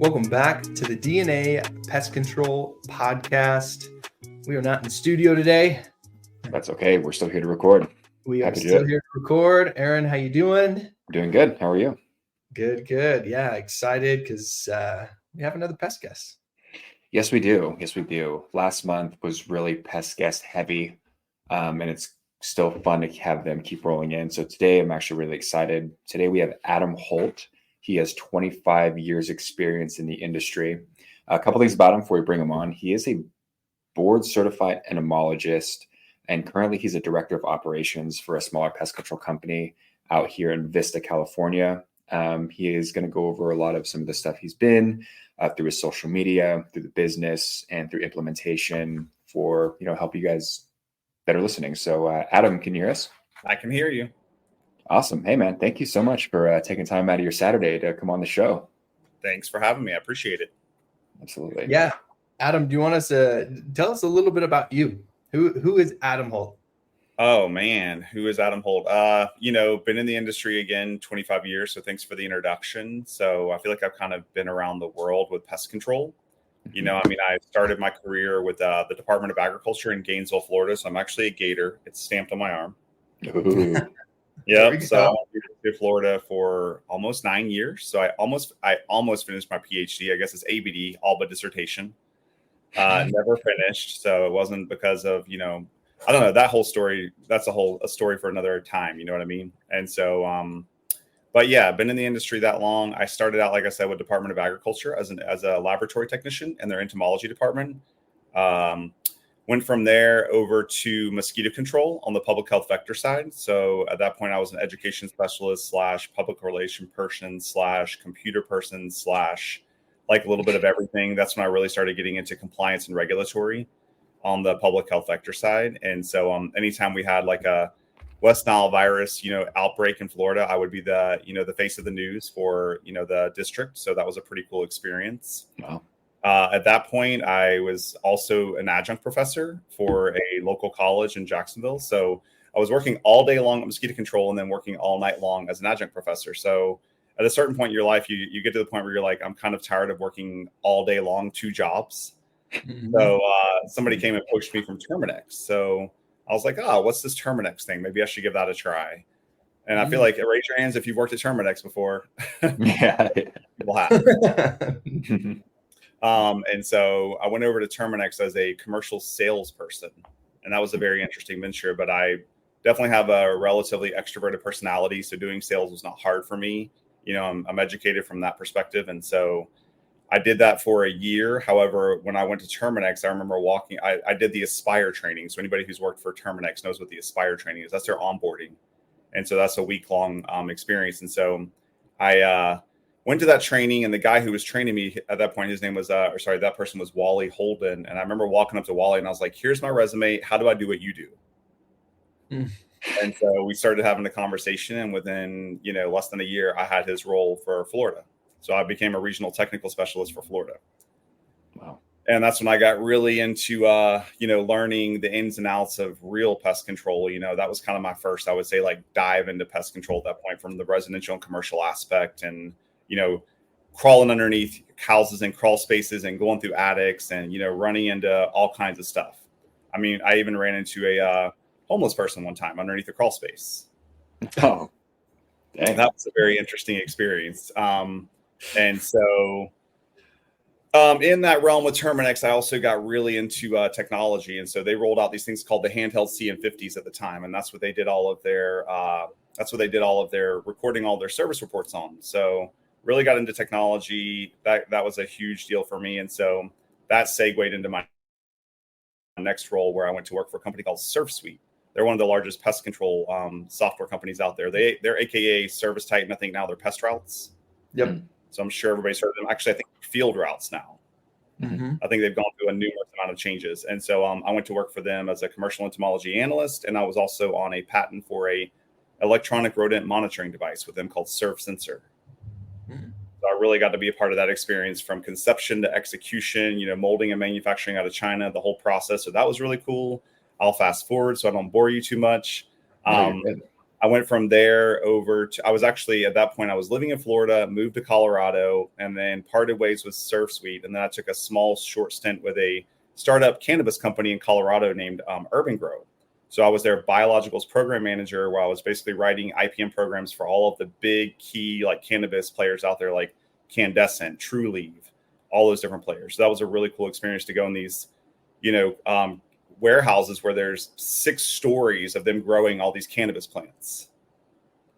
Welcome back to the DNA Pest Control Podcast. We are not in studio today. That's okay. We're still here to record. We are still here to record. Aaron, how you doing? Doing good. How are you? Good, good. Yeah, excited because we have another pest guest. Yes, we do. Last month was really pest guest heavy, and it's still fun to have them keep rolling in. So today I'm actually really excited. Today we have Adam Holt. He has 25 years experience in the industry. A couple things about him before we bring him on. He is a board certified entomologist, and currently he's a director of operations for a smaller pest control company out here in Vista, California. He is going to go over a lot of some of the stuff he's been through his social media, through the business, and through implementation for, help you guys that are listening. So Adam, can you hear us? I can hear you. Awesome. Hey, man, thank you so much for taking time out of your Saturday to come on the show. Thanks for having me. I appreciate it. Absolutely. Yeah. Adam, do you want us to tell us a little bit about you? Who is Adam Holt? Oh, man. Who is Adam Holt? Been in the industry again, 25 years. So thanks for the introduction. So I feel like I've kind of been around the world with pest control. I started my career with the Department of Agriculture in Gainesville, Florida. So I'm actually a Gator. It's stamped on my arm. Yep. So I went to Florida for almost 9 years. So I almost finished my PhD. I guess it's ABD, all but dissertation. Never finished. So it wasn't because of, I don't know, that whole story. That's a story for another time. You know what I mean? And so, but yeah, been in the industry that long. I started out, like I said, with Department of Agriculture as a laboratory technician in their entomology department. Went from there over to mosquito control on the public health vector side. So at that point, I was an education specialist / public relation person / computer person / like a little bit of everything. That's when I really started getting into compliance and regulatory on the public health vector side. And so anytime we had like a West Nile virus, outbreak in Florida, I would be the face of the news for, the district. So that was a pretty cool experience. Wow. At that point, I was also an adjunct professor for a local college in Jacksonville. So I was working all day long at mosquito control and then working all night long as an adjunct professor. So at a certain point in your life, you get to the point where you're like, I'm kind of tired of working all day long, 2 jobs. Mm-hmm. So somebody came and poached me from Terminix. So I was like, what's this Terminix thing? Maybe I should give that a try. And I feel like, raise your hands if you've worked at Terminix before. Yeah. People have. And so I went over to Terminix as a commercial salesperson, and that was a very interesting venture, but I definitely have a relatively extroverted personality. So doing sales was not hard for me. I'm educated from that perspective. And so I did that for a year. However, when I went to Terminix, I remember I did the Aspire training. So anybody who's worked for Terminix knows what the Aspire training is. That's their onboarding. And so that's a week-long experience. And so I went to that training, and the guy who was training me at that point, his name was, that person was Wally Holden. And I remember walking up to Wally and I was like, here's my resume. How do I do what you do? And so we started having a conversation, and within, less than a year, I had his role for Florida. So I became a regional technical specialist for Florida. Wow. And that's when I got really into, learning the ins and outs of real pest control. That was kind of my first, I would say, like dive into pest control at that point, from the residential and commercial aspect, and, crawling underneath houses and crawl spaces and going through attics and, running into all kinds of stuff. I mean, I even ran into a homeless person one time underneath a crawl space. Oh, dang. That was a very interesting experience. And so in that realm with Terminix, I also got really into technology. And so they rolled out these things called the handheld CM50s at the time. And that's what they did all of their recording all their service reports on. So really got into technology. That was a huge deal for me. And so that segued into my next role, where I went to work for a company called SurfSuite. They're one of the largest pest control software companies out there. They're AKA Service Titan. I think now they're Pest Routes. Yep. So I'm sure everybody's heard of them. Actually, I think Field Routes now. Mm-hmm. I think they've gone through a numerous amount of changes. And so I went to work for them as a commercial entomology analyst, and I was also on a patent for a electronic rodent monitoring device with them called Surf Sensor. Mm-hmm. So I really got to be a part of that experience from conception to execution, molding and manufacturing out of China, the whole process. So that was really cool. I'll fast forward so I don't bore you too much. I went from there over to, I was actually at that point, I was living in Florida, moved to Colorado, and then parted ways with Surf Suite. And then I took a small short stint with a startup cannabis company in Colorado named Urban Grow. So I was their biologicals program manager, where I was basically writing IPM programs for all of the big key like cannabis players out there, like Candescent, Trulieve, all those different players. So that was a really cool experience to go in these, warehouses where there's 6 stories of them growing all these cannabis plants.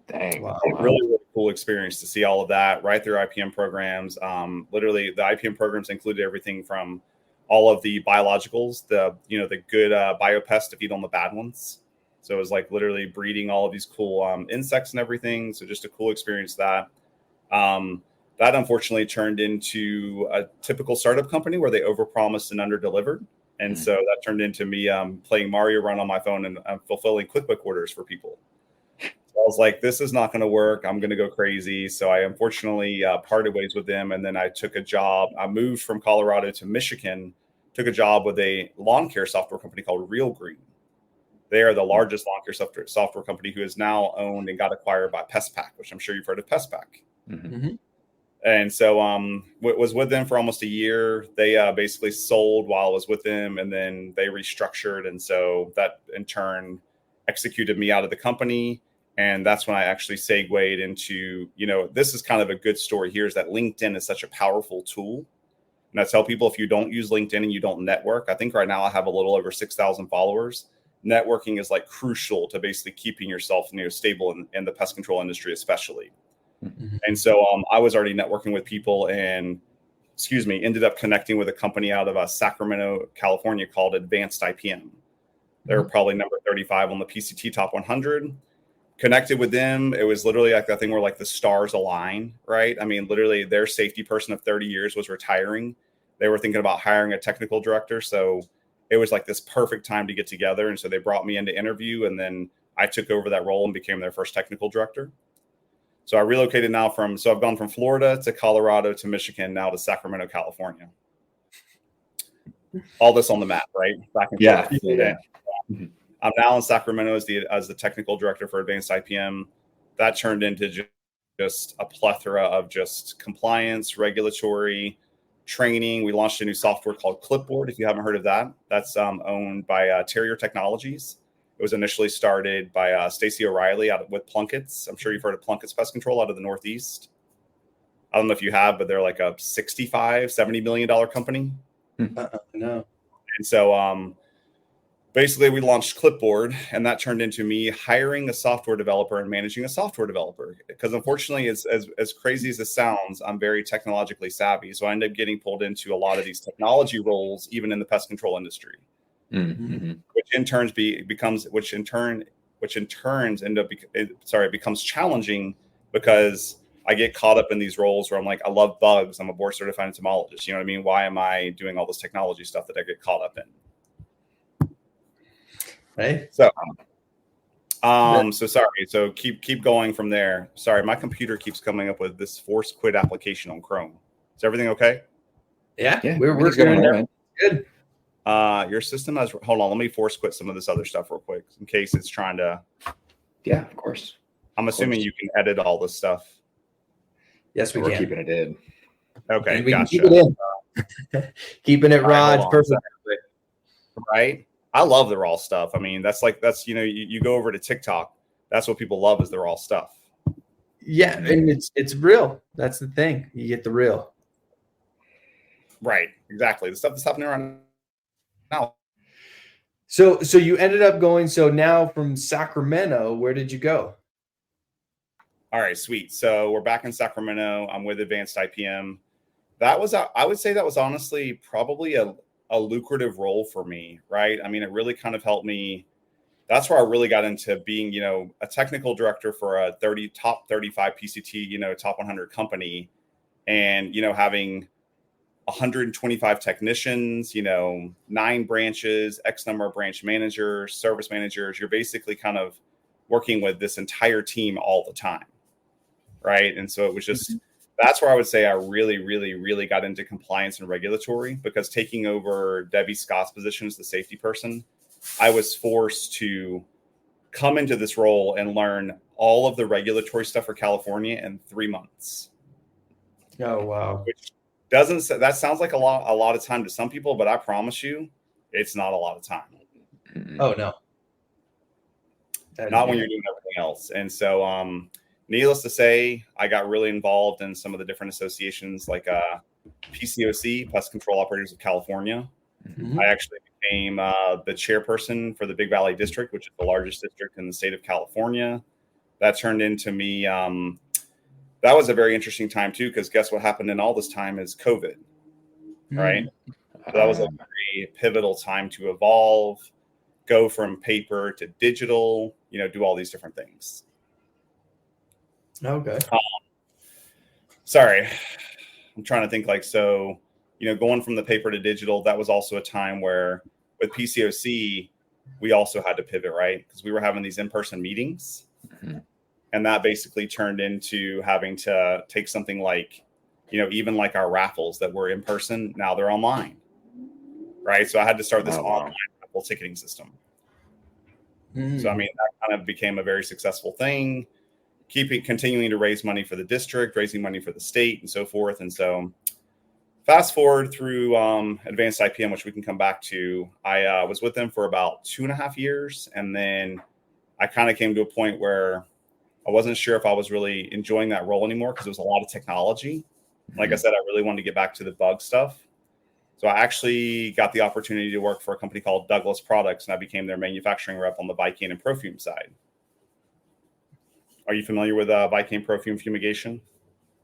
Dang. Wow. Really, really cool experience to see all of that right through IPM programs. Literally, the IPM programs included everything from all of the biologicals, the good biopest to feed on the bad ones. So it was like literally breeding all of these cool insects and everything. So just a cool experience that. That unfortunately turned into a typical startup company where they overpromised and underdelivered. And so that turned into me playing Mario Run on my phone and fulfilling QuickBook orders for people. So I was like, this is not going to work. I'm going to go crazy. So I unfortunately parted ways with them. And then I took a job. I moved from Colorado to Michigan, took a job with a lawn care software company called Real Green. They are the largest lawn care software company who is now owned and got acquired by Pest, which I'm sure you've heard of Pest. Mm-hmm. And so was with them for almost a year. They basically sold while I was with them, and then they restructured. And so that in turn executed me out of the company. And that's when I actually segued into, this is kind of a good story here, is that LinkedIn is such a powerful tool. And I tell people, if you don't use LinkedIn and you don't network, I think right now I have a little over 6,000 followers. Networking is like crucial to basically keeping yourself stable in the pest control industry, especially. Mm-hmm. And so I was already networking with people and, ended up connecting with a company out of Sacramento, California called Advanced IPM. They're probably number 35 on the PCT Top 100. Connected with them. It was literally like that thing where like the stars align, right? I mean, literally their safety person of 30 years was retiring. They were thinking about hiring a technical director. So it was like this perfect time to get together. And so they brought me in to interview, and then I took over that role and became their first technical director. So I relocated now I've gone from Florida to Colorado to Michigan, now to Sacramento, California. All this on the map, right? Back and forth. Yeah. I'm now in Sacramento as the technical director for Advanced IPM. That turned into just a plethora of just compliance, regulatory, training. We launched a new software called Clipboard. If you haven't heard of that, that's owned by Terrier Technologies. It was initially started by Stacey O'Reilly with Plunkett's. I'm sure you've heard of Plunkett's Pest Control out of the Northeast. I don't know if you have, but they're like a $65-70 million company. No. And so basically we launched Clipboard, and that turned into me hiring a software developer and managing a software developer. Because unfortunately, as crazy as this sounds, I'm very technologically savvy. So I ended up getting pulled into a lot of these technology roles, even in the pest control industry. Mm-hmm. It becomes challenging because I get caught up in these roles where I'm like, I love bugs. I'm a board certified entomologist. You know what I mean? Why am I doing all this technology stuff that I get caught up in? Right. So, so sorry. So keep going from there. Sorry, my computer keeps coming up with this force quit application on Chrome. Is everything okay? Yeah. Yeah, We're everything's doing going that. Good. Your system has. Hold on. Let me force quit some of this other stuff real quick in case it's trying to. Yeah, of course. I'm assuming you can edit all this stuff. Yes, we We're can. keeping it in. Okay, We can gotcha. keep it in. Keeping it All right, raw. hold It's on. perfect. Right? I love the raw stuff. I mean, that's you go over to TikTok. That's what people love, is the raw stuff. Yeah, and it's real. That's the thing. You get the real. Right. Exactly. The stuff that's happening right now. So you ended up going. So now from Sacramento, where did you go? All right, sweet. So we're back in Sacramento. I'm with Advanced IPM. I would say that was honestly probably a lucrative role for me, right? I mean, it really kind of helped me. That's where I really got into being, a technical director for a top 35 PCT, top 100 company, and, having 125 technicians, 9 branches, X number of branch managers, service managers. You're basically kind of working with this entire team all the time. Right. And so it was just, that's where I would say I really, really, really got into compliance and regulatory, because taking over Debbie Scott's position as the safety person, I was forced to come into this role and learn all of the regulatory stuff for California in 3 months. Oh, wow. Which that sounds like a lot of time to some people, but I promise you, it's not a lot of time. Oh, no. Not when you're doing everything else. And so, needless to say, I got really involved in some of the different associations like PCOC, Pest Control Operators of California. Mm-hmm. I actually became the chairperson for the Big Valley District, which is the largest district in the state of California. That turned into me. That was a very interesting time, too, because guess what happened in all this time is COVID, right? So that was a very pivotal time to evolve, go from paper to digital, do all these different things. Okay. Sorry, I'm trying to think going from the paper to digital, that was also a time where with PCOC, we also had to pivot, right? Because we were having these in-person meetings. Mm-hmm. And that basically turned into having to take something like, even like our raffles that were in person, now they're online, right? So I had to start this online raffle ticketing system. Mm-hmm. So, that kind of became a very successful thing, continuing to raise money for the district, raising money for the state and so forth. And so fast forward through Advanced IPM, which we can come back to, I was with them for about 2.5 years. And then I kind of came to a point where I wasn't sure if I was really enjoying that role anymore because it was a lot of technology. Like I said, I really wanted to get back to the bug stuff. So I actually got the opportunity to work for a company called Douglas Products, and I became their manufacturing rep on the Vicane and Profume side. Are you familiar with Vicane Profume fumigation?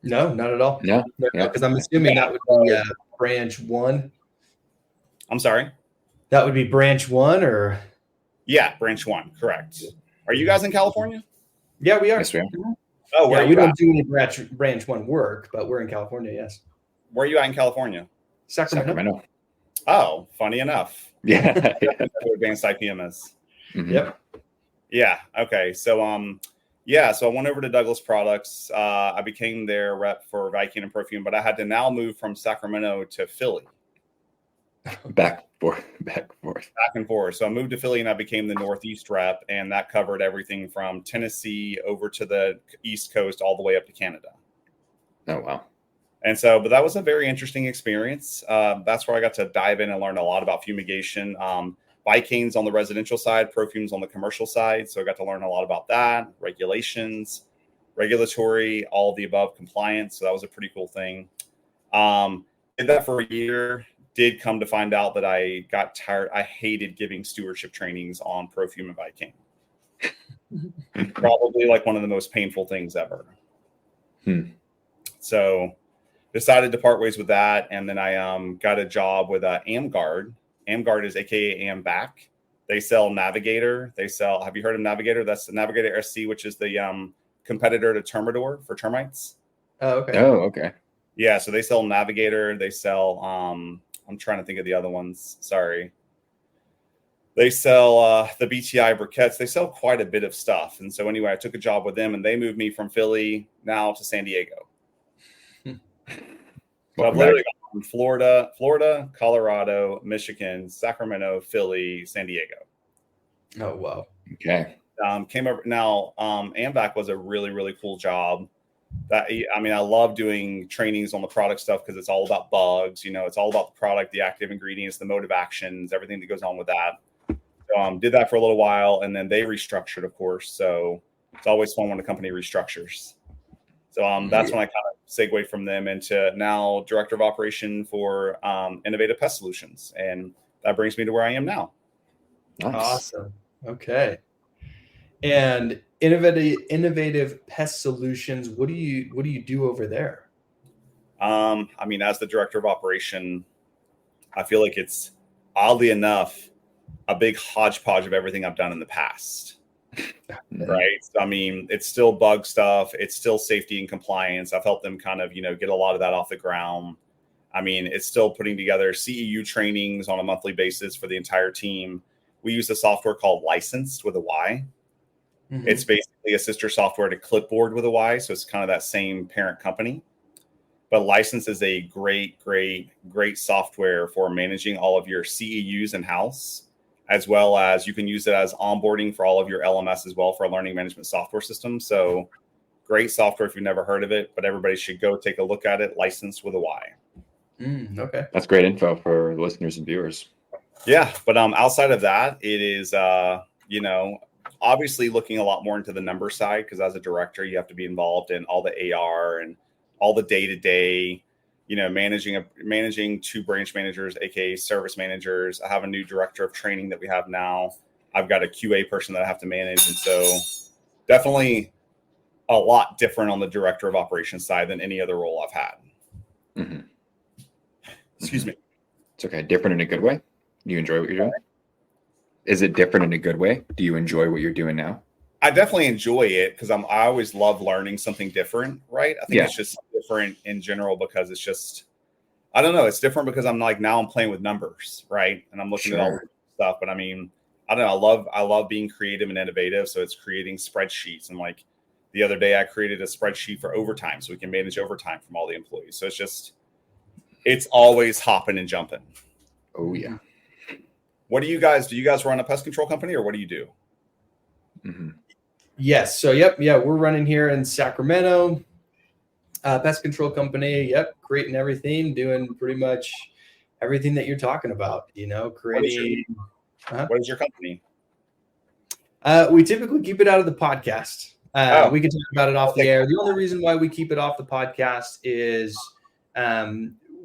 No, not at all. No, because I'm assuming that would be branch 1. I'm sorry? That would be branch 1 or? Yeah, branch 1, correct. Are you guys in California? Yeah, we are. Yes, we are. Oh, we don't do any branch 1 work, but we're in California, yes. Where are you at in California? Sacramento. Oh, funny enough. Yeah. Where Advanced IPM is. Mm-hmm. Yep. Yeah. Okay. So, so I went over to Douglas Products. I became their rep for Vicane and Perfume, but I had to now move from Sacramento to Philly. Back and forth. So I moved to Philly and I became the Northeast rep, and that covered everything from Tennessee over to the East Coast, all the way up to Canada. Oh, wow. And so, but that was a very interesting experience. That's where I got to dive in and learn a lot about fumigation. Vicane's on the residential side, Perfume's on the commercial side. So I got to learn a lot about that, regulations, regulatory, all of the above, compliance. So that was a pretty cool thing. Did that for a year. Did come to find out that I got tired. I hated giving stewardship trainings on Perfume and Vicane. Probably like one of the most painful things ever. So decided to part ways with that. And then I got a job with AmGuard. AmGuard is AKA AmBack. They sell Navigator. Have you heard of Navigator? That's the Navigator SC, which is the competitor to Termidor for termites. Oh, okay. Oh, okay. Yeah, so they sell Navigator. They sell, I'm trying to think of the other ones. Sorry. They sell the BTI briquettes. They sell quite a bit of stuff. And so anyway, I took a job with them and they moved me from Philly now to San Diego. So I've literally gone from Florida, Colorado, Michigan, Sacramento, Philly, San Diego. Oh, wow. Okay. Came over now. AmBack was a really, really cool job. I love doing trainings on the product stuff because it's all about bugs. It's all about the product, the active ingredients, the mode of actions, everything that goes on with that. So did that for a little while, and then they restructured, of course. So it's always fun when a company restructures. So that's when I kind of segued from them into now director of operation for Innovative Pest Solutions, and that brings me to where I am now. Nice. Awesome. Okay. And innovative Pest Solutions, what do you do over there? As the director of operation, I feel like it's oddly enough a big hodgepodge of everything I've done in the past. Right. So, it's still bug stuff. It's still safety and compliance. I've helped them kind of, get a lot of that off the ground. It's still putting together CEU trainings on a monthly basis for the entire team. We use a software called Licensed with a Y. Mm-hmm. It's basically a sister software to Clipboard with a Y. So it's kind of that same parent company. But Licensed is a great, great, great software for managing all of your CEUs in-house, as well as you can use it as onboarding for all of your LMS as well for a learning management software system. So great software if you've never heard of it, but everybody should go take a look at it. Licensed with a Y. Okay. That's great info for listeners and viewers. Yeah, but outside of that, it is obviously looking a lot more into the number side, because as a director, you have to be involved in all the AR and all the day-to-day, managing 2 branch managers, aka service managers. I have a new director of training that we have now. I've got a QA person that I have to manage, and so definitely a lot different on the director of operations side than any other role I've had. Mm-hmm. Excuse me. It's okay. Different in a good way? You enjoy what you're doing? Is it different in a good way? Do you enjoy what you're doing now? I definitely enjoy it because I always love learning something different, right? I think it's just different in general because it's just, I don't know. It's different because I'm like, now I'm playing with numbers, right? And I'm looking at all the stuff, but I mean, I don't know. I love being creative and innovative. So it's creating spreadsheets. And like the other day I created a spreadsheet for overtime so we can manage overtime from all the employees. So it's always hopping and jumping. Oh yeah. What do you guys run a pest control company, or what do you do? Mm-hmm. Yes. So, we're running here in Sacramento, pest control company. Yep. Creating everything, doing pretty much everything that you're talking about, creating. What is your company? We typically keep it out of the podcast. We can talk about it off the air. The only reason why we keep it off the podcast is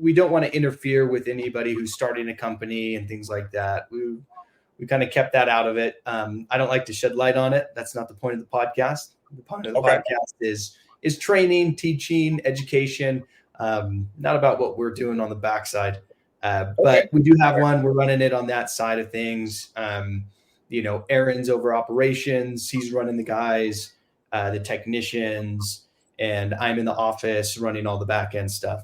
we don't want to interfere with anybody who's starting a company and things like that. We kind of kept that out of it. I don't like to shed light on it. That's not the point of the podcast. The point of the podcast is training, teaching, education, not about what we're doing on the backside. But we do have one. We're running it on that side of things. Aaron's over operations. He's running the guys, the technicians, and I'm in the office running all the back end stuff.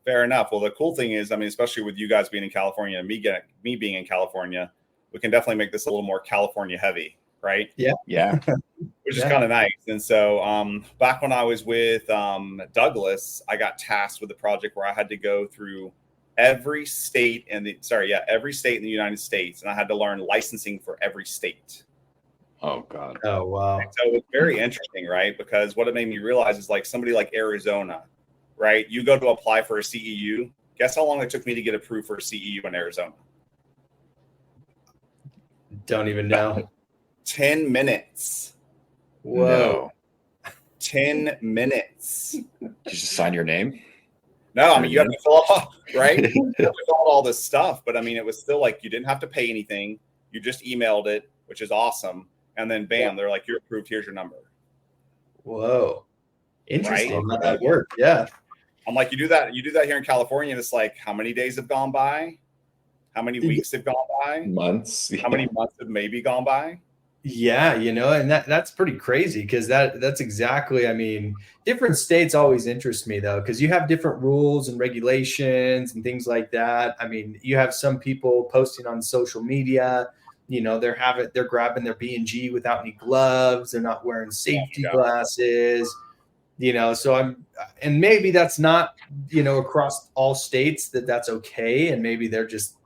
Fair enough. Well, the cool thing is, I mean, especially with you guys being in California and me being in California, we can definitely make this a little more California heavy, right? Yeah. Which is kind of nice. And so back when I was with Douglas, I got tasked with a project where I had to go through every state in the United States, and I had to learn licensing for every state. Oh God. Oh wow. And so it's very interesting, right? Because what it made me realize is like somebody like Arizona, right? You go to apply for a CEU. Guess how long it took me to get approved for a CEU in Arizona? Don't even know. 10 minutes. Whoa. No. 10 minutes. Did you just sign your name? No, I mean, you have to fill out, right? You have to fill out all this stuff. But I mean, it was still like you didn't have to pay anything. You just emailed it, which is awesome. And then bam, they're like, you're approved. Here's your number. Whoa. Interesting. Right? How that worked. Yeah. I'm like, you do that here in California, and it's like, how many days have gone by? How many weeks have gone by? Months. How many months have maybe gone by? Yeah, and that's pretty crazy because that's exactly, I mean, different states always interest me though, because you have different rules and regulations and things like that. I mean, you have some people posting on social media, they're grabbing their B&G without any gloves, they're not wearing safety glasses, so and maybe that's not, across all states that's okay, and maybe they're just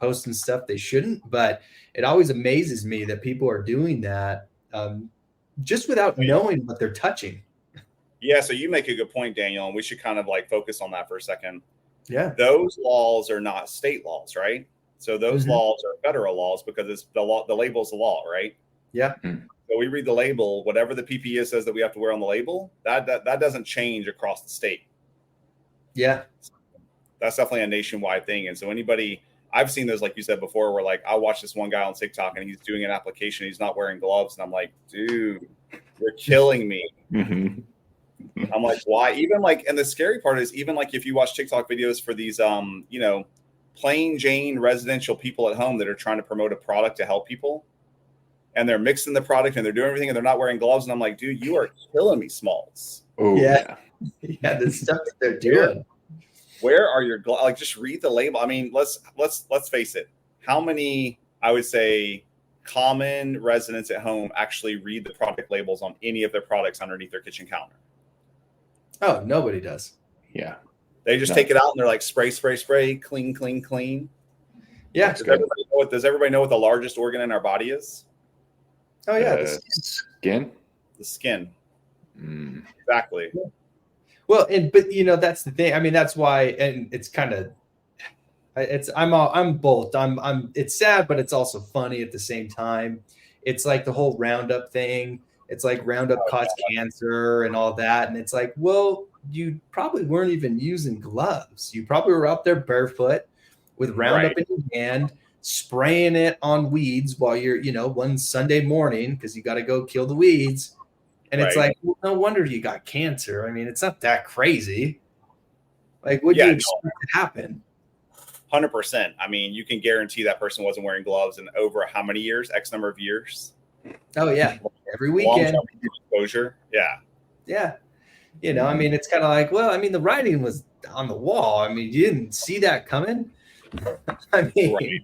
posting stuff they shouldn't, but it always amazes me that people are doing that just without knowing what they're touching. Yeah, so you make a good point, Daniel, and we should kind of like focus on that for a second. Yeah. Those laws are not state laws, right? So those laws are federal laws because it's the law, the label is the law, right? Yeah. So we read the label, whatever the PPE says that we have to wear on the label, that doesn't change across the state. Yeah. That's definitely a nationwide thing. And so I've seen those, like you said before, where like I watched this one guy on TikTok and he's doing an application. He's not wearing gloves. And I'm like, dude, you're killing me. I'm like, why? Even like, and the scary part is even like if you watch TikTok videos for these, plain Jane residential people at home that are trying to promote a product to help people, and they're mixing the product and they're doing everything and they're not wearing gloves. And I'm like, dude, you are killing me, Smalls. Oh yeah. Yeah. The stuff that they're doing. Where are your gloves? Like, just read the label. I mean, let's face it. How many, I would say, common residents at home actually read the product labels on any of their products underneath their kitchen counter? Oh, nobody does. Yeah. They just take it out and they're like, spray, spray, spray, clean, clean, clean. Yeah. Everybody Does everybody know what the largest organ in our body is? Oh yeah, The skin. The skin. Mm. Exactly. Well, but that's the thing. I mean, that's why, and it's kind of, I'm both. It's sad, but it's also funny at the same time. It's like the whole Roundup thing. It's like Roundup caused cancer and all that, and it's like, well, you probably weren't even using gloves. You probably were out there barefoot with Roundup in your hand, spraying it on weeds while you're, one Sunday morning because you got to go kill the weeds. And it's like, well, no wonder you got cancer. I mean, it's not that crazy. Like, what do you expect to happen? 100%. I mean, you can guarantee that person wasn't wearing gloves in over how many years? X number of years. Oh yeah, every weekend. Long-term exposure. Yeah. Yeah. I mean, it's kind of like, well, I mean, the writing was on the wall. I mean, you didn't see that coming. I mean,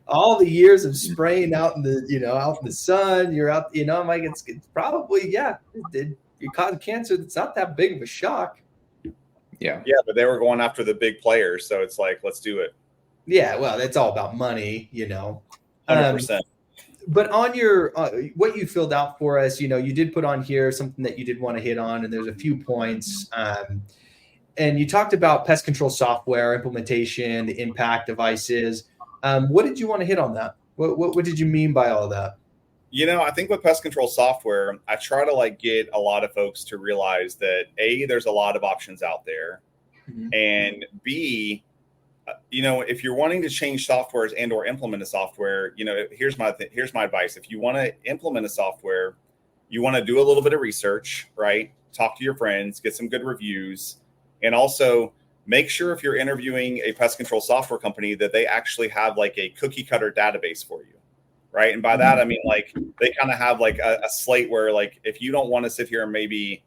all the years of spraying out in the, out in the sun, you're out, I'm like, it's probably, you caused cancer. It's not that big of a shock. Yeah. Yeah, but they were going after the big players. So it's like, let's do it. Yeah. Well, it's all about money, 100%. But on your what you filled out for us, you did put on here something that you did want to hit on, and there's a few points. And you talked about pest control software implementation, the impact devices. What did you want to hit on that? What did you mean by all that? I think with pest control software, I try to get a lot of folks to realize that A, there's a lot of options out there, and B, if you're wanting to change softwares and or implement a software, here's my advice. If you want to implement a software, you want to do a little bit of research, right? Talk to your friends, get some good reviews, and also make sure if you're interviewing a pest control software company that they actually have a cookie cutter database for you, right? And by that, I mean, they kind of have a slate where if you don't want to sit here and maybe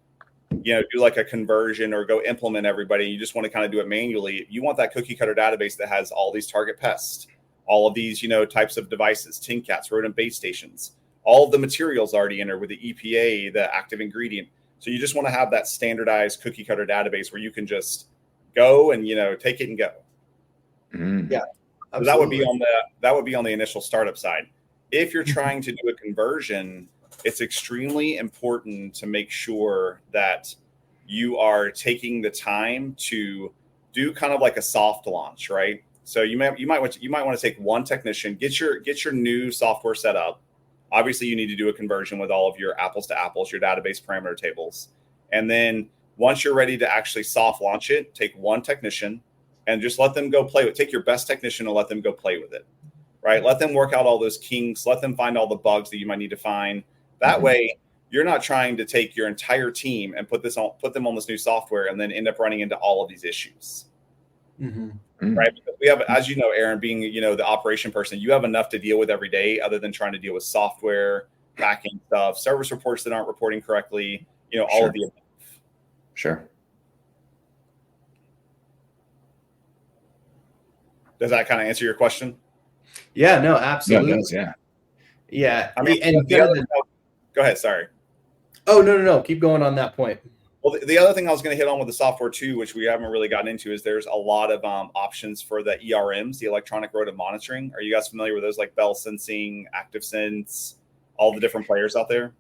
do a conversion or go implement everybody, you just want to kind of do it manually. You want that cookie cutter database that has all these target pests, all of these, types of devices, tin cats, rodent bait stations, all of the materials already in there with the EPA, the active ingredient. So you just want to have that standardized cookie cutter database where you can just go and, take it and go. Yeah. So that would be on the initial startup side. If you're trying to do a conversion, it's extremely important to make sure that you are taking the time to do kind of a soft launch, right? So you might want to take one technician, get your new software set up. Obviously, you need to do a conversion with all of your apples to apples, your database parameter tables, and then once you're ready to actually soft launch it, take one technician and just let them go play with. Take your best technician and let them go play with it, right? Let them work out all those kinks. Let them find all the bugs that you might need to find. That way, you're not trying to take your entire team and put them on this new software and then end up running into all of these issues, right? Because we have, as you know, Aaron, being the operation person, you have enough to deal with every day other than trying to deal with software, backing stuff, service reports that aren't reporting correctly, all of the above. Sure. Does that kind of answer your question? Yeah, no, absolutely. Yeah, it does, yeah. Yeah. I mean, go ahead. Sorry. Oh, no. Keep going on that point. Well, the other thing I was going to hit on with the software too, which we haven't really gotten into, is there's a lot of options for the ERMs, the electronic rodent monitoring. Are you guys familiar with those, like Bell Sensing, Active Sense, all the different players out there?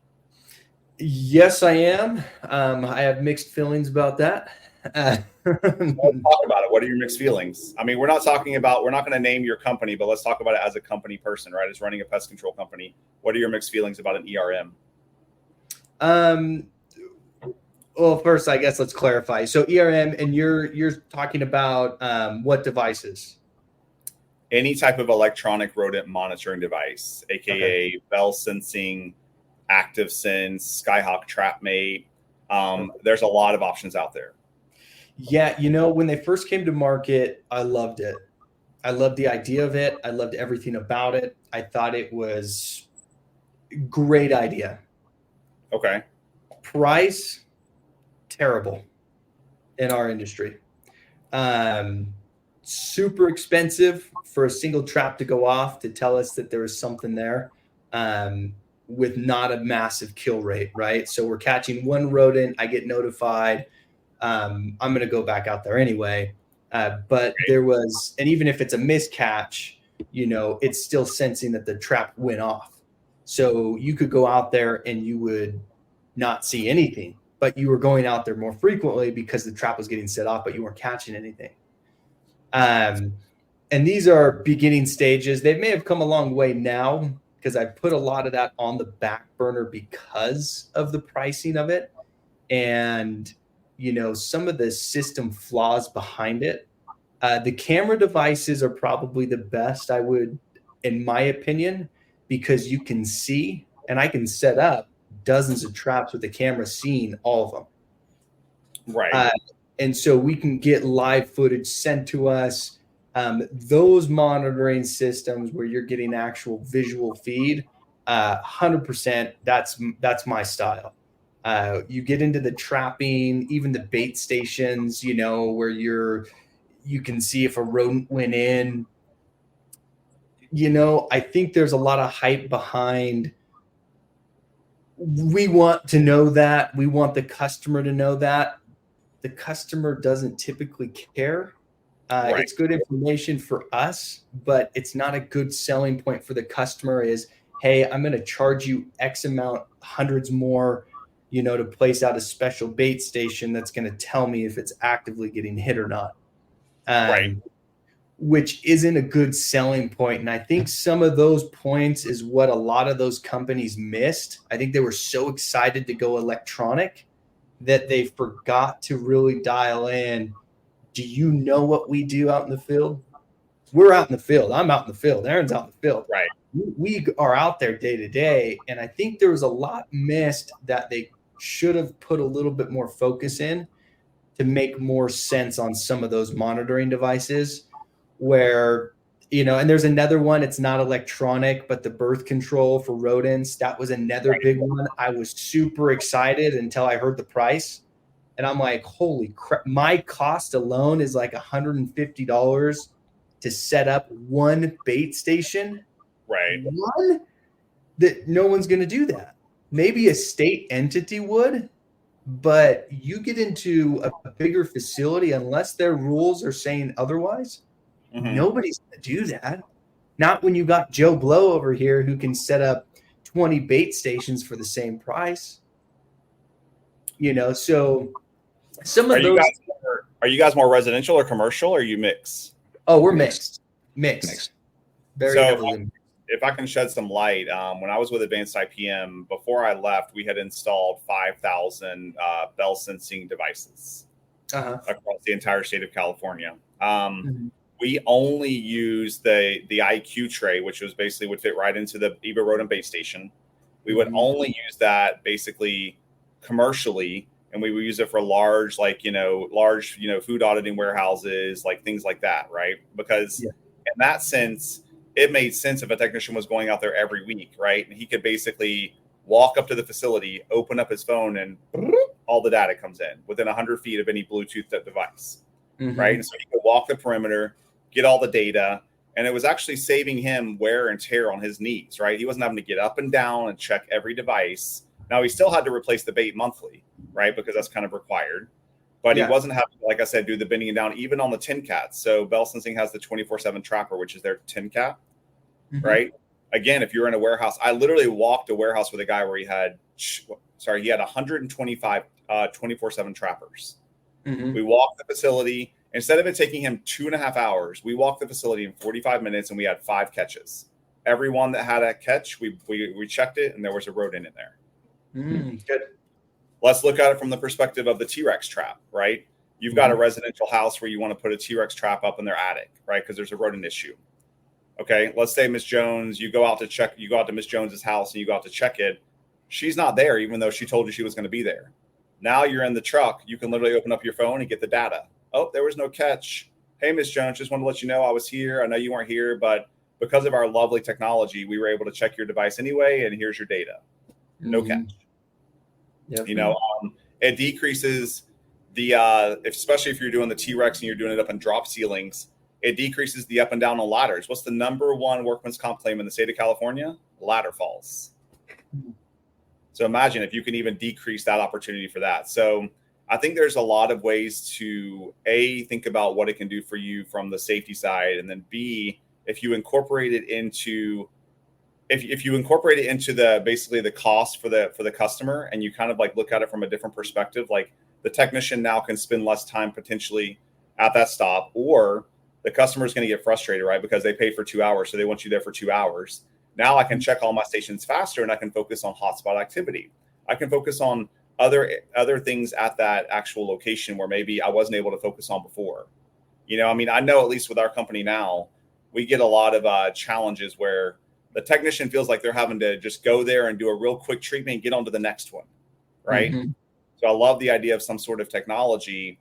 Yes, I am. I have mixed feelings about that. Let's talk about it. What are your mixed feelings? I mean, we're not going to name your company, but let's talk about it as a company person, right? As running a pest control company. What are your mixed feelings about an ERM? Well, first, I guess let's clarify. So ERM, and you're talking about what devices? Any type of electronic rodent monitoring device, aka Bell Sensing, Active Sense, Skyhawk TrapMate. There's a lot of options out there. Yeah, when they first came to market, I loved it. I loved the idea of it. I loved everything about it. I thought it was a great idea. Okay. Price, terrible in our industry. Super expensive for a single trap to go off to tell us that there was something there, with not a massive kill rate, right? So we're catching one rodent, I get notified. I'm going to go back out there anyway. But there was, and even if it's a miscatch, it's still sensing that the trap went off. So you could go out there and you would not see anything, but you were going out there more frequently because the trap was getting set off, but you weren't catching anything. And these are beginning stages. They may have come a long way now because I put a lot of that on the back burner because of the pricing of it. And, some of the system flaws behind it. The camera devices are probably the best, in my opinion, because you can see, and I can set up dozens of traps with the camera seeing all of them. Right. And so we can get live footage sent to us. Those monitoring systems where you're getting actual visual feed, 100%, that's my style. You get into the trapping, even the bait stations, where you can see if a rodent went in. I think there's a lot of hype behind. We want to know that. We want the customer to know that. The customer doesn't typically care. Right. It's good information for us, but it's not a good selling point for the customer is, hey, I'm going to charge you X amount, hundreds more, to place out a special bait station that's going to tell me if it's actively getting hit or not. Right. Which isn't a good selling point. And I think some of those points is what a lot of those companies missed. I think they were so excited to go electronic that they forgot to really dial in. Do you know what we do out in the field? We're out in the field. I'm out in the field. Aaron's out in the field. Right. We are out there day to day. And I think there was a lot missed that they should have put a little bit more focus in to make more sense on some of those monitoring devices where, and there's another one, it's not electronic, but the birth control for rodents, that was another big one. I was super excited until I heard the price. And I'm like, holy crap, my cost alone is like $150 to set up one bait station. Right. One? That no one's going to do that. Maybe a state entity would, but you get into a bigger facility, unless their rules are saying otherwise, nobody's going to do that. Not when you got Joe Blow over here who can set up 20 bait stations for the same price. So some of those. Are you guys more residential or commercial, or you mix? Oh, we're mixed. Very heavily. If I can shed some light, when I was with Advanced IPM, before I left, we had installed 5,000 bell sensing devices across the entire state of California. We only used the IQ tray, which would fit right into the Eva rodent bait station. We would only use that basically commercially, and we would use it for large food auditing warehouses, like things like that, right? Because in that sense, it made sense if a technician was going out there every week, right? And he could basically walk up to the facility, open up his phone, and all the data comes in within 100 feet of any Bluetooth device, right? And so he could walk the perimeter, get all the data, and it was actually saving him wear and tear on his knees, right? He wasn't having to get up and down and check every device. Now, he still had to replace the bait monthly, right? Because that's kind of required. But he wasn't having to, like I said, do the bending down, even on the tin cats. So Bell Sensing has the 24/7 trapper, which is their tin cat, right? Again, if you're in a warehouse, I literally walked a warehouse with a guy where he had 125 24/7 trappers. We walked the facility. Instead of it taking him 2.5 hours, we walked the facility in 45 minutes, and we had 5 catches. Every one that had a catch, we checked it, and there was a rodent in there. Good. Let's look at it from the perspective of the T-Rex trap, right? You've got a residential house where you want to put a T-Rex trap up in their attic, right? Because there's a rodent issue. Okay, let's say Miss Jones, you go out to Miss Jones's house and you go out to check it. She's not there, even though she told you she was going to be there. Now you're in the truck. You can literally open up your phone and get the data. Oh, there was no catch. Hey, Miss Jones, just want to let you know I was here. I know you weren't here, but because of our lovely technology, we were able to check your device anyway, and here's your data. No catch. Yep. It decreases especially if you're doing the T-Rex and you're doing it up in drop ceilings, it decreases the up and down on ladders. What's the number one workman's comp claim in the state of California? Ladder falls. So imagine if you can even decrease that opportunity for that. So I think there's a lot of ways to A, think about what it can do for you from the safety side, and then B, if you incorporate it into if you incorporate it into the basically the cost for the customer, and you kind of like look at it from a different perspective, like the technician now can spend less time potentially at that stop, or the customer is going to get frustrated, right? Because they paid for 2 hours, so they want you there for 2 hours. Now I can check all my stations faster, and I can focus on hotspot activity. I can focus on other things at that actual location where maybe I wasn't able to focus on before. I mean, I know at least with our company now, we get a lot of challenges where the technician feels like they're having to just go there and do a real quick treatment and get on to the next one, right? Mm-hmm. So I love the idea of some sort of technology,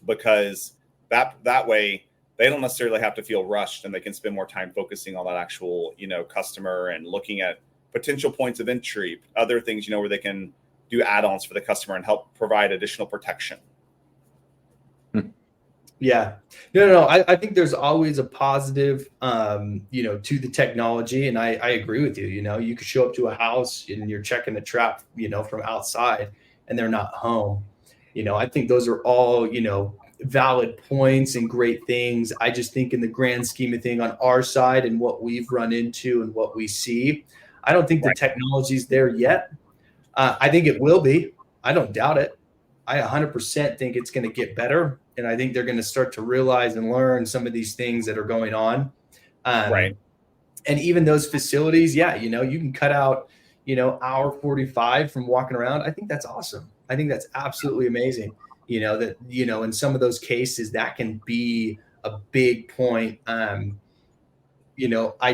because that way they don't necessarily have to feel rushed, and they can spend more time focusing on that actual, customer, and looking at potential points of entry, other things, where they can do add-ons for the customer and help provide additional protection. Yeah, no. I think there's always a positive, to the technology. And I agree with you. You could show up to a house and you're checking a trap, from outside, and they're not home. I think those are all, valid points and great things. I just think in the grand scheme of thing on our side and what we've run into and what we see, I don't think the technology's there yet. I think it will be. I don't doubt it. I 100% think it's going to get better. And I think they're going to start to realize and learn some of these things that are going on. Right. And even those facilities, you can cut out, hour 45 from walking around. I think that's awesome. I think that's absolutely amazing. That, in some of those cases that can be a big point. I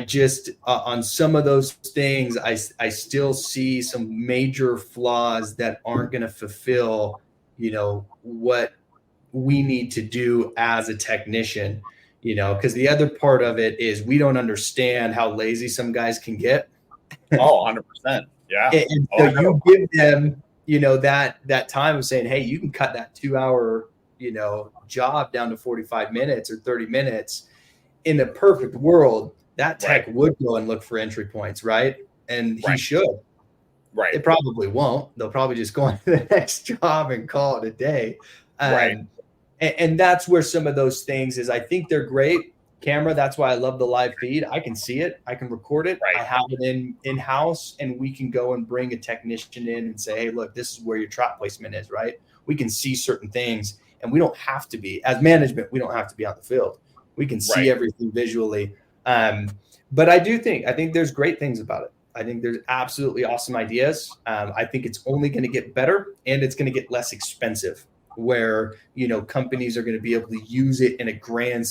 just, on some of those things, I still see some major flaws that aren't going to fulfill, what we need to do as a technician, because the other part of it is we don't understand how lazy some guys can get. Oh, 100%. Yeah. And so you give them, that time of saying, hey, you can cut that 2 hour, job down to 45 minutes or 30 minutes. In a perfect world, that tech would go and look for entry points, right? And he should. Right. It probably won't. They'll probably just go on to the next job and call it a day. And that's where some of those things is. I think they're great. Camera, that's why I love the live feed. I can see it. I can record it. I have it in-house, and we can go and bring a technician in and say, hey, look, this is where your trap placement is, right? We can see certain things, and we don't have to be. As management, we don't have to be on the field. We can see everything visually. But I think there's great things about it. I think there's absolutely awesome ideas. I think it's only going to get better, and it's going to get less expensive, where, companies are going to be able to use it in a grand,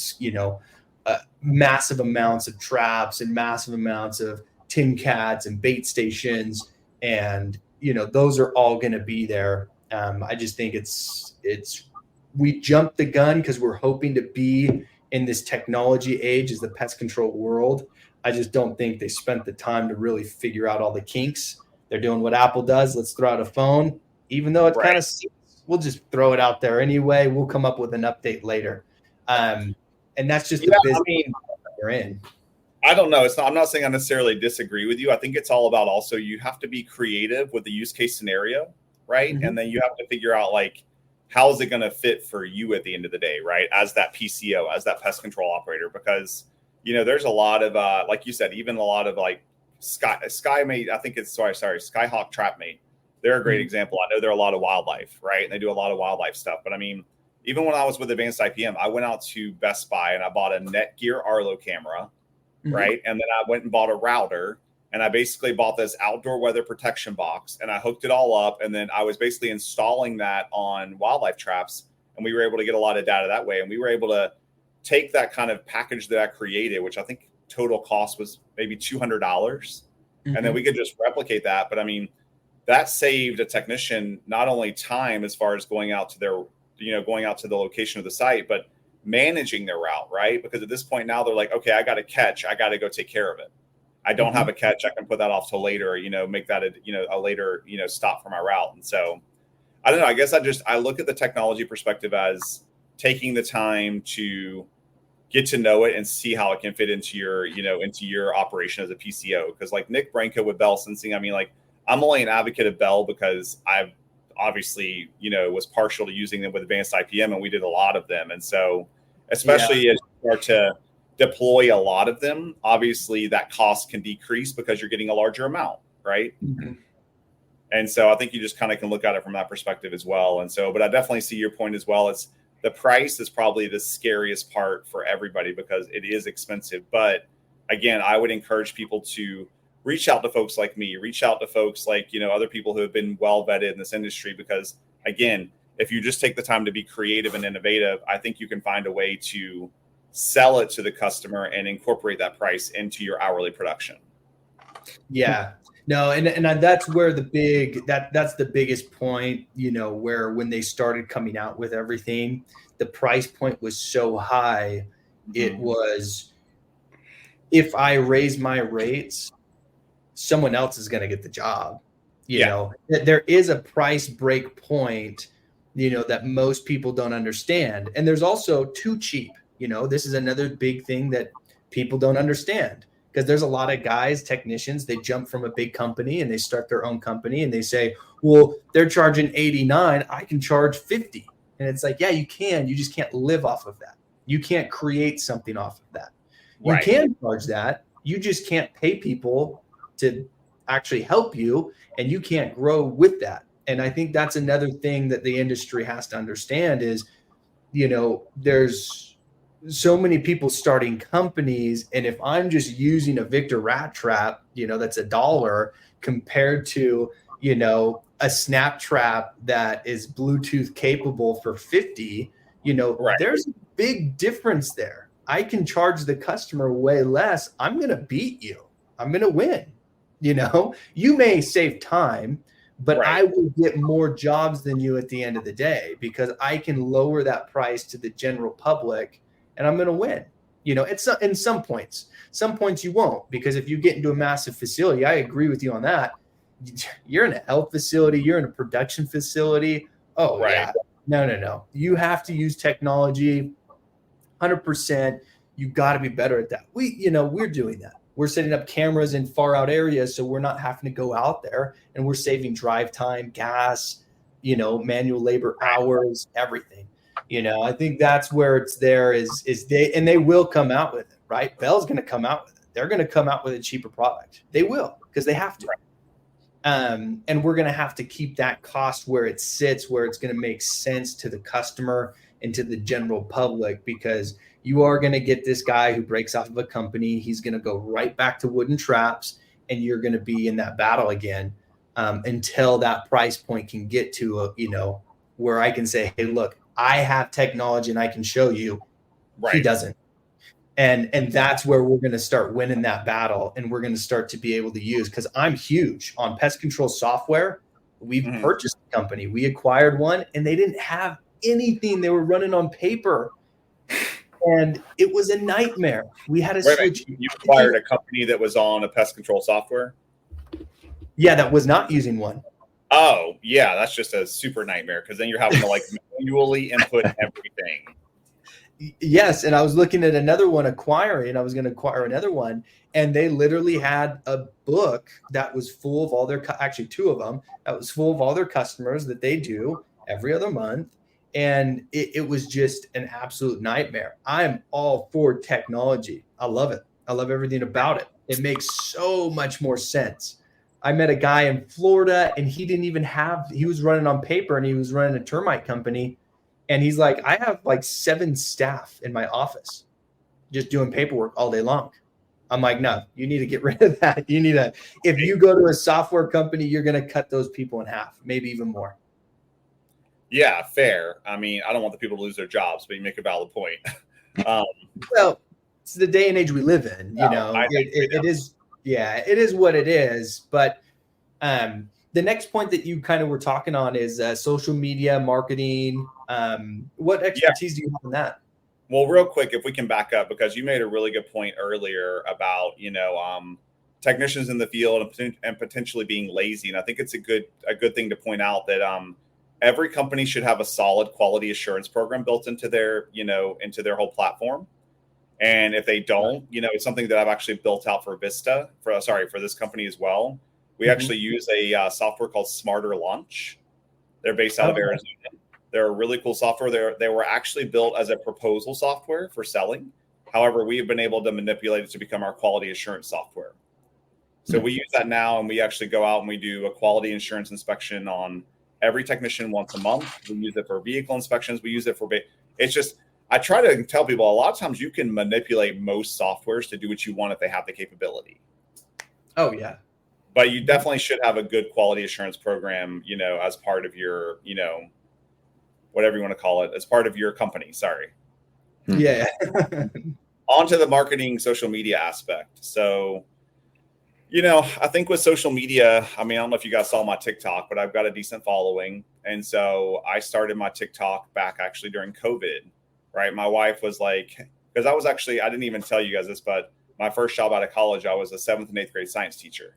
massive amounts of traps and massive amounts of tin cats and bait stations. And, those are all going to be there. I just think we jumped the gun because we're hoping to be in this technology age as the pest control world. I just don't think they spent the time to really figure out all the kinks. They're doing what Apple does. Let's throw out a phone, even though it kind of, we'll just throw it out there anyway. We'll come up with an update later. And that's just the business you're in. I don't know. I'm not saying I necessarily disagree with you. I think it's all about also you have to be creative with the use case scenario, right? Mm-hmm. And then you have to figure out how is it going to fit for you at the end of the day, right? As that PCO, as that pest control operator, because there's a lot of like you said, even a lot of Skymate. I think it's Skyhawk TrapMate. They're a great example. I know they're a lot of wildlife, right? And they do a lot of wildlife stuff. But I mean, even when I was with Advanced IPM, I went out to Best Buy and I bought a Netgear Arlo camera, right? And then I went and bought a router, and I basically bought this outdoor weather protection box, and I hooked it all up. And then I was basically installing that on wildlife traps, and we were able to get a lot of data that way. And we were able to take that kind of package that I created, which I think total cost was maybe $200. And then we could just replicate that. But I mean, that saved a technician not only time as far as going out to the location of the site, but managing their route, right? Because at this point now they're like, okay, I got a catch. I got to go take care of it. I don't have a catch. I can put that off till later, make that a later, stop for my route. And so I don't know. I guess I look at the technology perspective as taking the time to get to know it and see how it can fit into your operation as a PCO. Because like Nick Branco with Bell Sensing, I mean, I'm only an advocate of Bell because I've obviously, was partial to using them with Advanced IPM, and we did a lot of them. And so, especially as you start to deploy a lot of them, obviously that cost can decrease because you're getting a larger amount, right? Mm-hmm. And so I think you just kind of can look at it from that perspective as well. And so, but I definitely see your point as well. It's the price is probably the scariest part for everybody because it is expensive. But again, I would encourage people to reach out to folks like me, reach out to folks like, other people who have been well vetted in this industry, because again, if you just take the time to be creative and innovative, I think you can find a way to sell it to the customer and incorporate that price into your hourly production. Yeah. No, and that's where that's the biggest point, where when they started coming out with everything, the price point was so high. It was, if I raise my rates, someone else is going to get the job. There is a price break point, that most people don't understand. And there's also too cheap. This is another big thing that people don't understand. Because there's a lot of guys, technicians, they jump from a big company and they start their own company and they say, well, they're charging 89, I can charge 50. And it's like, yeah, you can. You just can't live off of that. You can't create something off of that. You can charge that. You just can't pay people to actually help you, and you can't grow with that. And I think that's another thing that the industry has to understand is, there's so many people starting companies, and if I'm just using a Victor rat trap, that's $1 compared to, a snap trap that is Bluetooth capable for 50, there's a big difference there. I can charge the customer way less. I'm going to beat you. I'm going to win. You may save time, but I will get more jobs than you at the end of the day because I can lower that price to the general public. And I'm going to win. It's in some points. Some points you won't, because if you get into a massive facility, I agree with you on that. You're in a health facility. You're in a production facility. Oh, yeah. No. You have to use technology 100%. You got to be better at that. We're doing that. We're setting up cameras in far out areas, so we're not having to go out there, and we're saving drive time, gas, manual labor hours, everything. I think that's where it's there is they will come out with it, right? Bell's going to come out with it. They're going to come out with a cheaper product. They will, because they have to. And we're going to have to keep that cost where it sits, where it's going to make sense to the customer and to the general public, because you are going to get this guy who breaks off of a company. He's going to go right back to wooden traps, and you're going to be in that battle again until that price point can get to where I can say, hey, look, I have technology and I can show you. He doesn't. And that's where we're going to start winning that battle, and we're going to start to be able to use, because I'm huge on pest control software. We've purchased a company. We acquired one, and they didn't have anything. They were running on paper, and it was a nightmare. We had to switch. You acquired a company that was on a pest control software? Yeah, that was not using one. Oh, yeah, that's just a super nightmare, because then you're having to manually input everything. Yes, and I was looking at another one acquiring. I was going to acquire another one, and they literally had a book that was full of all their, actually two of them, that was full of all their customers that they do every other month, and it was just an absolute nightmare. I am all for technology. I love it. I love everything about it. It makes so much more sense. I met a guy in Florida, and he was running on paper, and he was running a termite company. And he's like, I have 7 staff in my office just doing paperwork all day long. I'm like, no, you need to get rid of that. If you go to a software company, you're going to cut those people in half, maybe even more. Yeah, fair. I mean, I don't want the people to lose their jobs, but you make a valid point. Well, it's the day and age we live in, it is. Yeah, it is what it is. But the next point that you kind of were talking on is social media marketing. What expertise do you have in that? Well, real quick, if we can back up, because you made a really good point earlier about, technicians in the field and potentially being lazy. And I think it's a good thing to point out that every company should have a solid quality assurance program built into their whole platform. And if they don't, it's something that I've actually built out for for this company as well. We actually use a software called Smarter Launch. They're based out of Arizona. They're a really cool software. They were actually built as a proposal software for selling. However, we have been able to manipulate it to become our quality assurance software. So we use that now, and we actually go out and we do a quality insurance inspection on every technician once a month. We use it for vehicle inspections. We use it for it's just, I try to tell people a lot of times you can manipulate most softwares to do what you want if they have the capability. Oh yeah. But you definitely should have a good quality assurance program, as part of your, whatever you want to call it, as part of your company. Sorry. Yeah. On to the marketing social media aspect. So, I think with social media, I don't know if you guys saw my TikTok, but I've got a decent following. And so I started my TikTok back actually during COVID, right? My wife was like, because I didn't even tell you guys this, but my first job out of college, I was a 7th and 8th grade science teacher.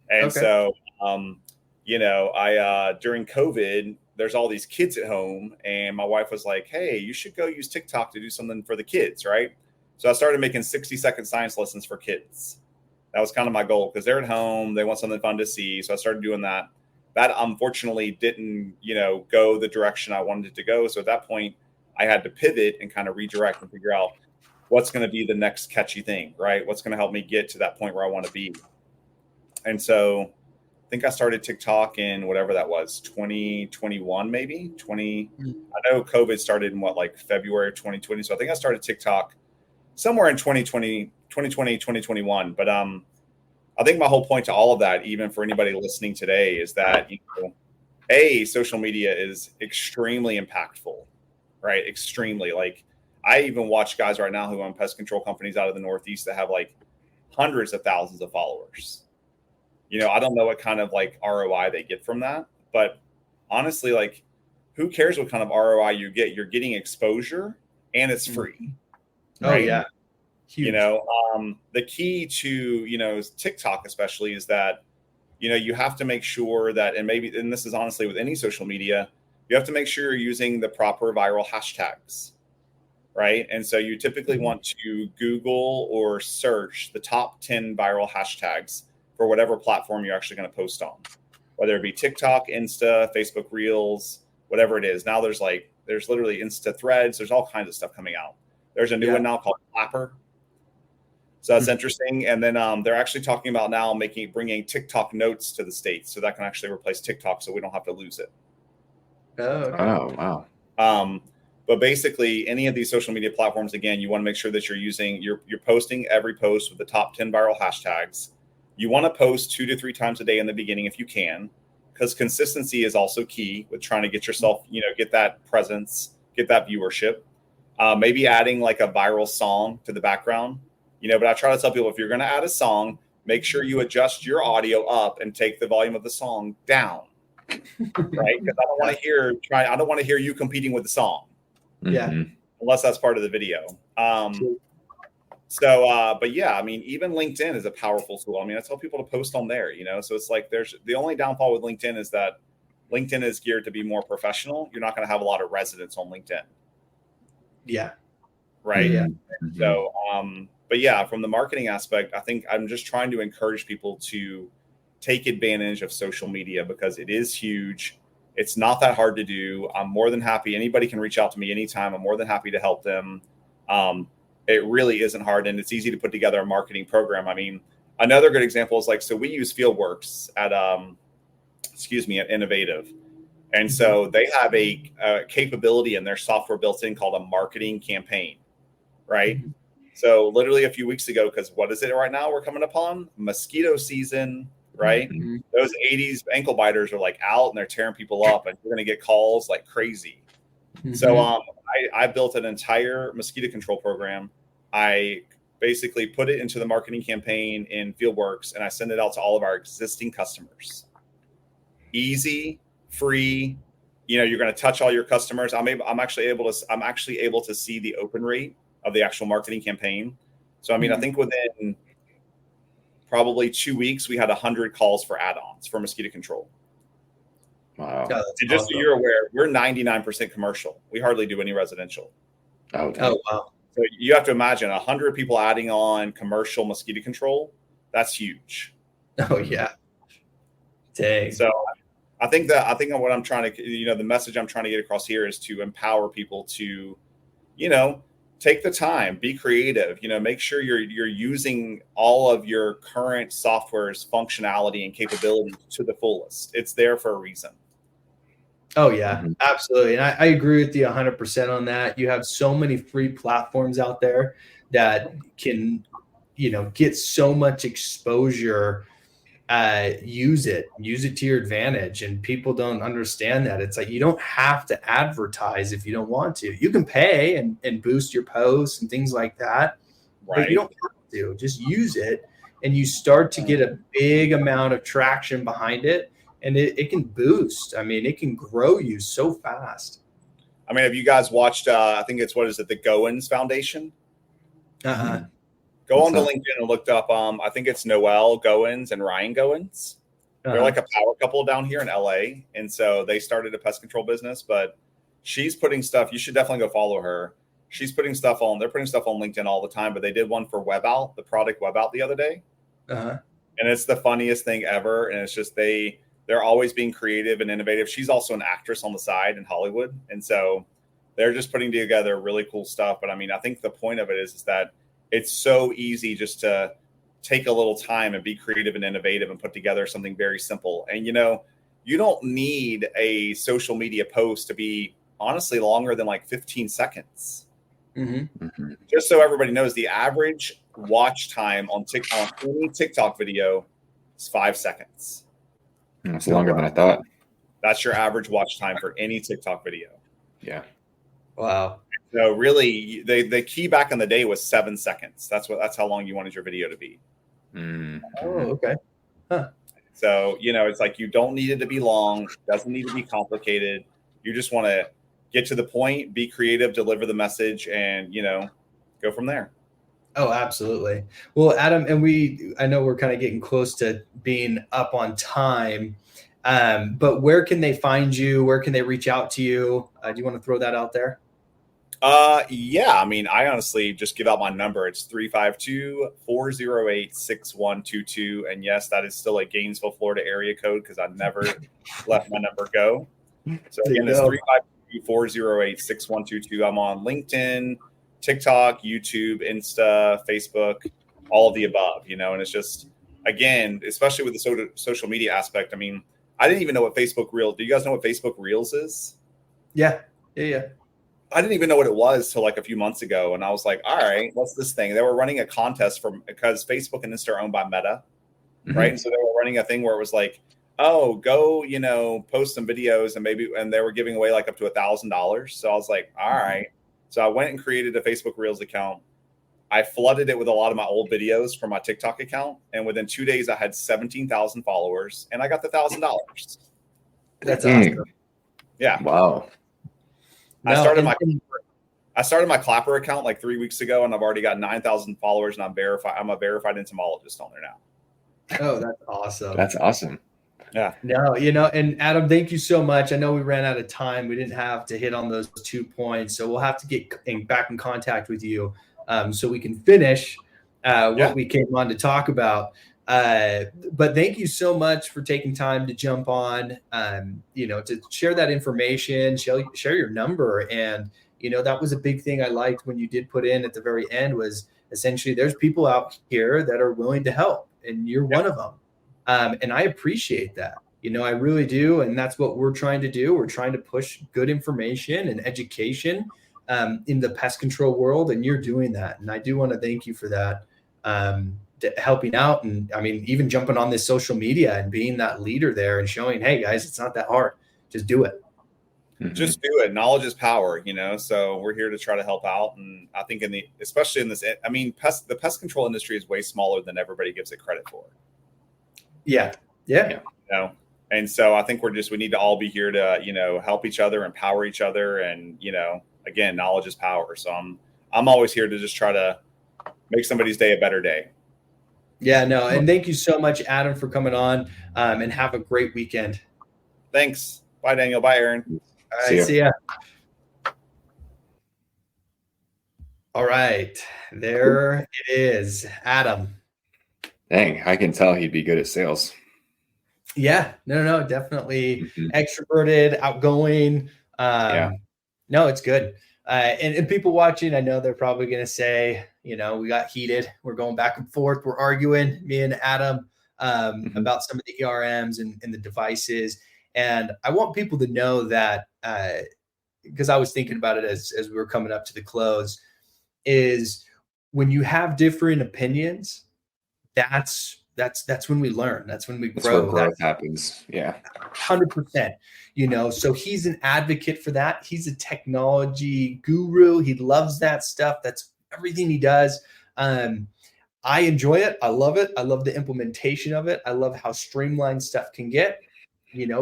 And so, during COVID, there's all these kids at home, and my wife was like, hey, you should go use TikTok to do something for the kids, right? So I started making 60-second science lessons for kids. That was kind of my goal because they're at home. They want something fun to see. So I started doing that. That unfortunately didn't, go the direction I wanted it to go. So at that point, I had to pivot and kind of redirect and figure out what's going to be the next catchy thing, right? What's going to help me get to that point where I want to be. And so I think I started TikTok in whatever that was, 2021, maybe 20. I know COVID started in February of 2020. So I think I started TikTok somewhere in 2020, 2021. But I think my whole point to all of that, even for anybody listening today, is that, social media is extremely impactful, right? Extremely. I even watch guys right now who own pest control companies out of the Northeast that have hundreds of thousands of followers. I don't know what kind of ROI they get from that, but honestly, who cares what kind of ROI you get? You're getting exposure and it's free. Right? Oh yeah. Huge. The key to, TikTok especially is that, you have to make sure that, and this is honestly with any social media, you have to make sure you're using the proper viral hashtags, right? And so you typically want to Google or search the top 10 viral hashtags for whatever platform you're actually going to post on, whether it be TikTok, Insta, Facebook Reels, whatever it is. Now there's literally Insta threads. There's all kinds of stuff coming out. There's a new one now called Clapper. So that's interesting. And then they're actually talking about now bringing TikTok notes to the States. So that can actually replace TikTok so we don't have to lose it. Oh, okay. Oh, wow. But basically any of these social media platforms, again, you want to make sure that you're posting every post with the top 10 viral hashtags. You want to post 2 to 3 times a day in the beginning if you can, because consistency is also key with trying to get yourself, get that presence, get that viewership. Maybe adding a viral song to the background, but I try to tell people if you're going to add a song, make sure you adjust your audio up and take the volume of the song down, right? Because I don't want to hear you competing with the song. Yeah. Unless that's part of the video. But yeah, even LinkedIn is a powerful tool. I tell people to post on there, so it's there's the only downfall with LinkedIn is that LinkedIn is geared to be more professional. You're not going to have a lot of residents on LinkedIn. Yeah. Right. Yeah. So, but yeah, from the marketing aspect, I think I'm just trying to encourage people to take advantage of social media because it is huge. It's not that hard to do. I'm more than happy. Anybody can reach out to me anytime. I'm more than happy to help them. It really isn't hard, and it's easy to put together a marketing program. Another good example is so we use Fieldworks at Innovative. And so they have a capability in their software built in called a marketing campaign, right? Mm-hmm. So literally a few weeks ago, because what is it right now we're coming upon? Mosquito season, right? Mm-hmm. Those 80s ankle biters are out and they're tearing people up and you're going to get calls like crazy. Mm-hmm. So I built an entire mosquito control program. I basically put it into the marketing campaign in Fieldworks and I send it out to all of our existing customers. Easy, free, you're going to touch all your customers. I'm actually able to see the open rate of the actual marketing campaign. So, I think within probably 2 weeks, we had 100 calls for add-ons for mosquito control. Wow. And just so you're aware, we're 99% commercial. We hardly do any residential. Okay. Oh, wow. So you have to imagine 100 people adding on commercial mosquito control. That's huge. Oh, yeah. Dang. So I think what I'm trying to, the message I'm trying to get across here is to empower people to, take the time, be creative, make sure you're using all of your current software's functionality and capability to the fullest. It's there for a reason. Oh yeah, absolutely. And I agree with you 100% on that. You have so many free platforms out there that can, get so much exposure. Use it to your advantage. And people don't understand that. It's like, you don't have to advertise if you don't want to. You can pay and boost your posts and things like that, right? But you don't have to. Just use it, and you start to get a big amount of traction behind it. And it can boost. I mean, it can grow you so fast. I mean, have you guys watched, I think it's, the Goins Foundation? Uh-huh. Go on to LinkedIn and looked up, I think it's Noelle Goins and Ryan Goins. They're like a power couple down here in LA. And so they started a pest control business, but she's putting stuff, you should definitely go follow her. They're putting stuff on LinkedIn all the time, but they did one for Web Out, the product Web Out the other day. Uh-huh. And it's the funniest thing ever. And it's just, they're always being creative and innovative. She's also an actress on the side in Hollywood. And so they're just putting together really cool stuff. But I mean, I think the point of it is that it's so easy just to take a little time and be creative and innovative and put together something very simple. And, you don't need a social media post to be honestly longer than like 15 seconds. Just so everybody knows, the average watch time on any TikTok video is 5 seconds. It's longer than I thought. That's your average watch time for any TikTok video. Yeah. Wow. So really, the key back in the day was 7 seconds. That's how long you wanted your video to be. Oh, okay. Huh. So, it's like, you don't need it to be long. It doesn't need to be complicated. You just want to get to the point, be creative, deliver the message, and, go from there. Oh, absolutely. Well, Adam, and I know we're kind of getting close to being up on time, but where can they find you? Where can they reach out to you? Do you want to throw that out there? Yeah. I mean, I honestly just give out my number. It's 352-408-6122. And yes, that is still a Gainesville, Florida area code, because I never let my number go. So again, it's 352-408-6122. I'm on LinkedIn, TikTok, YouTube, Insta, Facebook, all of the above, and it's just, again, especially with the social media aspect. I mean, I didn't even know what Facebook Reels. Do you guys know what Facebook Reels is? Yeah. I didn't even know what it was till like a few months ago. And I was like, all right, what's this thing? They were running a contest because Facebook and Insta are owned by Meta. Right. And so they were running a thing where it was like, oh, go, post some videos and they were giving away like up to $1,000. So I was like, all right. So I went and created a Facebook Reels account. I flooded it with a lot of my old videos from my TikTok account. And within 2 days, I had 17,000 followers and I got the $1,000. That's awesome. Yeah. Wow. I started my Clapper account like 3 weeks ago, and I've already got 9,000 followers, and I'm a verified entomologist on there now. Oh, that's awesome. That's awesome. Yeah. No, and Adam, thank you so much. I know we ran out of time. We didn't have to hit on those 2 points, so we'll have to get back in contact with you so we can finish what we came on to talk about. But thank you so much for taking time to jump on, to share that information, share your number. And, that was a big thing I liked when you did put in at the very end was essentially there's people out here that are willing to help, and you're one of them. And I appreciate that. I really do. And that's what we're trying to do. We're trying to push good information and education in the pest control world. And you're doing that. And I do want to thank you for that. Helping out, and I mean, even jumping on this social media and being that leader there and showing, hey guys, it's not that hard. Just do it. Just do it. Knowledge is power, so we're here to try to help out. And I think especially in this, I mean, the pest control industry is way smaller than everybody gives it credit for. Yeah. And so I think we need to all be here to, help each other, empower each other. And, again, knowledge is power. So I'm always here to just try to make somebody's day a better day. Yeah, no. And thank you so much, Adam, for coming on, and have a great weekend. Thanks. Bye, Daniel. Bye, Aaron. All right. See ya. All right. There it is. Adam. Dang, I can tell he'd be good at sales. Yeah, no, definitely extroverted, outgoing. No, it's good. And people watching, I know they're probably going to say, we got heated. We're going back and forth. We're arguing, me and Adam, about some of the ERMs and the devices. And I want people to know that, because I was thinking about it as we were coming up to the close, is when you have different opinions, that's when we learn. That's when we grow. That's where growth happens. Yeah. 100%. So he's an advocate for that. He's a technology guru. He loves that stuff. That's everything he does. I enjoy it. I love it. I love the implementation of it. I love how streamlined stuff can get,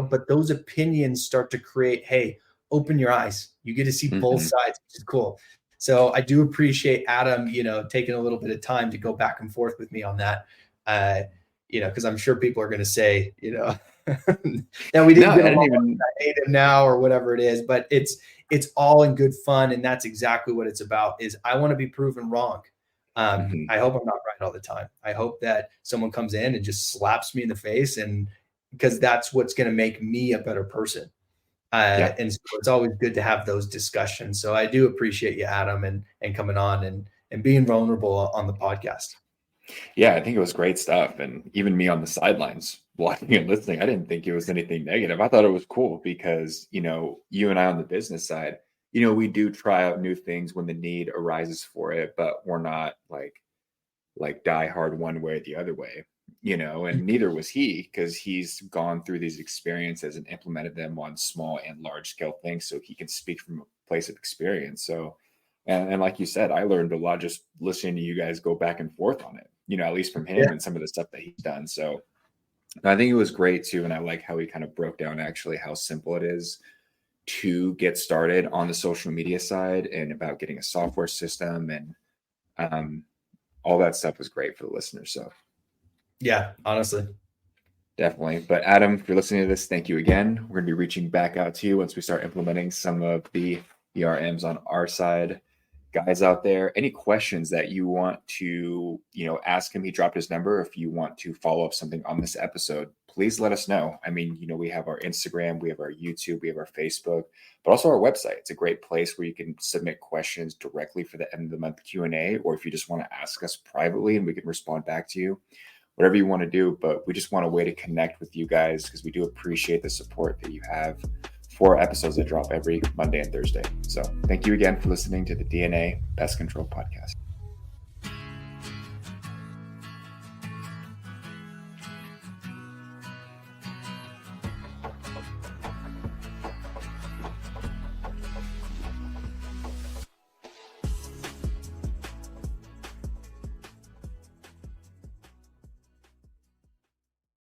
but those opinions start to create, hey, open your eyes. You get to see both sides, which is cool. So I do appreciate Adam, taking a little bit of time to go back and forth with me on that. Because I'm sure people are going to say, that we didn't get along, I hate him now or whatever it is, but it's all in good fun. And that's exactly what it's about, is I want to be proven wrong. I hope I'm not right all the time. I hope that someone comes in and just slaps me in the face, and because that's what's going to make me a better person. And so it's always good to have those discussions. So I do appreciate you, Adam, and coming on and being vulnerable on the podcast. Yeah, I think it was great stuff. And even me on the sidelines watching and listening, I didn't think it was anything negative. I thought it was cool because, you and I on the business side, we do try out new things when the need arises for it, but we're not like die hard one way or the other way, and neither was he, because he's gone through these experiences and implemented them on small and large scale things. So he can speak from a place of experience. So, and like you said, I learned a lot just listening to you guys go back and forth on it, at least from him and some of the stuff that he's done. So I think it was great too. And I like how he kind of broke down actually how simple it is to get started on the social media side, and about getting a software system, and all that stuff was great for the listeners. So yeah, honestly, definitely. But Adam, if you're listening to this, thank you again. We're going to be reaching back out to you once we start implementing some of the ERMs on our side. Guys out there, any questions that you want to, ask him? He dropped his number. If you want to follow up something on this episode, please let us know. I mean, we have our Instagram, we have our YouTube, we have our Facebook, but also our website. It's a great place where you can submit questions directly for the end of the month Q&A, or if you just want to ask us privately and we can respond back to you, whatever you want to do. But we just want a way to connect with you guys, because we do appreciate the support that you have for episodes that drop every Monday and Thursday. So thank you again for listening to the DNA Pest Control Podcast.